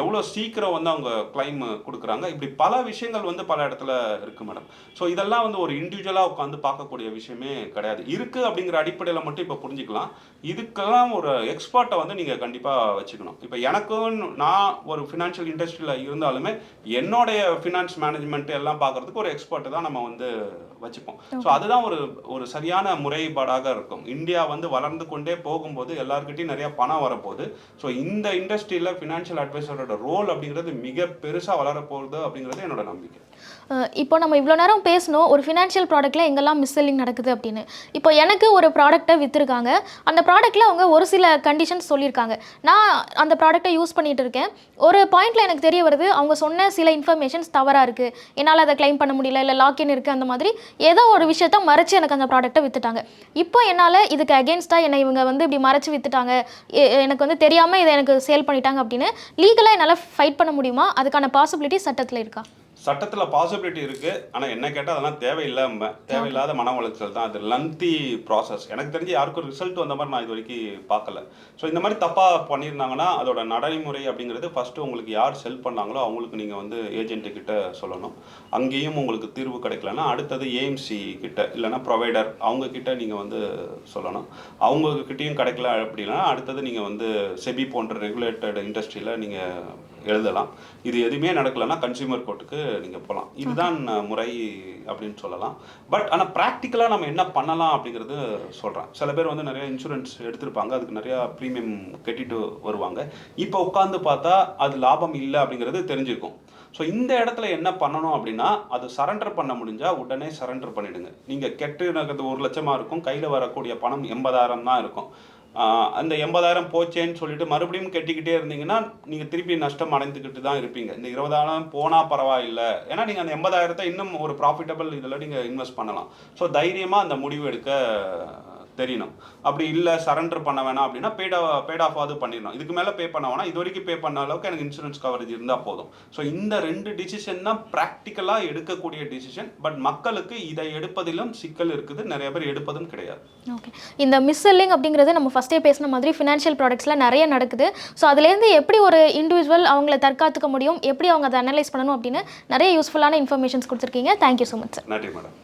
எவ்வளோ சீக்கிரம் வந்து அவங்க கிளைம் கொடுக்குறாங்க, இப்படி பல விஷயங்கள் வந்து பல இடத்துல இருக்குது மேடம். ஸோ இதெல்லாம் வந்து ஒரு இண்டிவிஜுவலாக உட்காந்து பார்க்கக்கூடிய விஷயமே கிடையாது. இருக்குது அப்படிங்கிற அடிப்படையில் மட்டும் இப்போ புரிஞ்சுக்கலாம். இதுக்கெல்லாம் ஒரு எக்ஸ்பர்ட்டை வந்து நீங்கள் கண்டிப்பாக வச்சுக்கணும். இப்போ எனக்கும் நான் ஒரு ஃபினான்ஷியல் இண்டஸ்ட்ரியில் இருந்தாலுமே என்னுடைய ஃபினான்ஸ் மேனேஜ்மெண்ட் எல்லாம் பார்க்குறதுக்கு ஒரு எக்ஸ்பர்ட்டு தான் நம்ம வந்து வச்சுப்போம். ஸோ அதுதான் ஒரு சரியான முறைப்பாடாக இருக்கும். இந்தியா வந்து வளர்ந்து கொண்டே போகும்போது எல்லாருக்கிட்டையும் நிறைய பணம் வரப்போகுது. ஸோ இந்த இண்டஸ்ட்ரியில் ஃபினான்ஷியல் அட்வைசரோட ரோல் அப்படிங்கிறது மிக பெருசாக வளரப்போகுது அப்படிங்கிறது என்னோட நம்பிக்கை. இப்போ நம்ம இவ்வளோ நேரம் பேசணும் ஒரு ஃபினான்ஷியல் ப்ராடக்ட்டில் எங்கெல்லாம் மிஸ்செல்லிங் நடக்குது அப்படின்னு. இப்போ எனக்கு ஒரு ப்ராடக்ட்டை விற்றுருக்காங்க. அந்த ப்ராடக்ட்டில் அவங்க ஒரு சில கண்டிஷன்ஸ் சொல்லியிருக்காங்க. நான் அந்த ப்ராடக்ட்டை யூஸ் பண்ணிகிட்டு இருக்கேன். ஒரு பாயிண்டில் எனக்கு தெரிய வருது அவங்க சொன்ன சில இன்ஃபர்மேஷன்ஸ் தவறாக இருக்குது, என்னால் அதை கிளைம் பண்ண முடியல, இல்லை லாக்இன் இருக்குது, அந்த மாதிரி ஏதோ ஒரு விஷயத்த மறைச்சு எனக்கு அந்த ப்ராடக்ட்டை விற்றுட்டாங்க. இப்போ என்னால் இதுக்கு அகேன்ஸ்டாக என்னை இவங்க வந்து இப்படி மறைச்சு விற்றுட்டாங்க, எனக்கு வந்து தெரியாமல் இதை எனக்கு சேல் பண்ணிட்டாங்க அப்படின்னு லீகலாக என்னால் ஃபைட் பண்ண முடியுமா? அதுக்கான பாசிபிலிட்டி சட்டத்தில் இருக்கா? சட்டத்தில் பாசிபிலிட்டி இருக்குது. ஆனால் என்ன கேட்டால் அதெல்லாம் தேவையில்லாத மன உளைச்சல் தான். அது லென்த்தி ப்ராசஸ். எனக்கு தெரிஞ்சு யாருக்கும் ரிசல்ட் வந்த மாதிரி நான் இது வரைக்கும் பார்க்கல. ஸோ இந்த மாதிரி தப்பாக பண்ணியிருந்தாங்கன்னா அதோட நடைமுறை அப்படிங்கிறது ஃபஸ்ட்டு உங்களுக்கு யார் செல் பண்ணாங்களோ அவங்களுக்கு நீங்கள் வந்து ஏஜென்ட்டுக்கிட்ட சொல்லணும். அங்கேயும் உங்களுக்கு தீர்வு கிடைக்கலன்னா அடுத்தது ஏஎம்சி கிட்ட இல்லைனா ப்ரொவைடர் அவங்கக்கிட்ட நீங்கள் வந்து சொல்லணும். அவங்கக்கிட்டையும் கிடைக்கல அப்படின்னா அடுத்தது நீங்கள் வந்து செபி போன்ற ரெகுலேட்டட் இண்டஸ்ட்ரியில் நீங்கள் எழுதலாம். இது எதுவுமே நடக்கலைன்னா கன்சியூமர் கோர்ட்டுக்கு நீங்கள் போகலாம். இதுதான் முறை அப்படின்னு சொல்லலாம். பட் ஆனால் ப்ராக்டிக்கலாக நம்ம என்ன பண்ணலாம் அப்படிங்கிறது சொல்கிறேன். சில பேர் வந்து நிறைய இன்சூரன்ஸ் எடுத்திருப்பாங்க, அதுக்கு நிறையா ப்ரீமியம் கட்டிட்டு வருவாங்க. இப்போ உட்காந்து பார்த்தா அது லாபம் இல்லை அப்படிங்கிறது தெரிஞ்சிருக்கும். ஸோ இந்த இடத்துல என்ன பண்ணணும் அப்படின்னா அது சரண்டர் பண்ண முடிஞ்சால் உடனே சரண்டர் பண்ணிவிடுங்க. நீங்கள் கெட்டுனது 1 லட்சமாக இருக்கும், கையில் வரக்கூடிய பணம் 80,000 தான் இருக்கும். அந்த 80,000 போச்சேன்னு சொல்லிட்டு மறுபடியும் கட்டிக்கிட்டே இருந்தீங்கன்னா நீங்கள் திருப்பி நஷ்டம் அடைந்துக்கிட்டு தான் இருப்பீங்க. இந்த 20,000 போனால் பரவாயில்லை, ஏன்னா நீங்கள் அந்த 80,000 இன்னும் ஒரு ப்ராஃபிட்டபிள் இதில் நீங்கள் இன்வெஸ்ட் பண்ணலாம். ஸோ தைரியமாக அந்த முடிவு எடுக்க தெரியணும். அப்படி இல்லை சரண்டர் பண்ண வேணாம் அப்படின்னா பேட் ஆஃபாவது பண்ணிடணும். இதுக்கு மேலே பே பண்ண வேணாம், இது வரைக்கும் பே பண்ண அளவுக்கு எனக்கு இன்சூரன்ஸ் கவரேஜ் இருந்தால் போதும். ஸோ இந்த 2 டிசிஷன் தான் ப்ராக்டிக்கலாக எடுக்கக்கூடிய டிசிஷன். பட் மக்களுக்கு இதை எடுப்பதிலும் சிக்கல் இருக்குது, நிறைய பேர் எடுப்பதும் கிடையாது. ஓகே, இந்த மிஸ்செல்லிங் அப்படிங்கிறது நம்ம ஃபஸ்ட்டே பேசின மாதிரி ஃபினான்ஷியல் ப்ராடக்ட்ஸில் நிறைய நடக்குது. ஸோ அதுலேருந்து எப்படி ஒரு இண்டிவிஜுவல் அவங்கள தற்காத்துக்க முடியும், எப்படி அவங்க அதை அனலைஸ் பண்ணணும் அப்படின்னு நிறைய யூஸ்ஃபுல்லான இன்ஃபர்மேஷன்ஸ் கொடுத்துருக்கீங்க. Thank you so much sir. நன்றி மேடம்.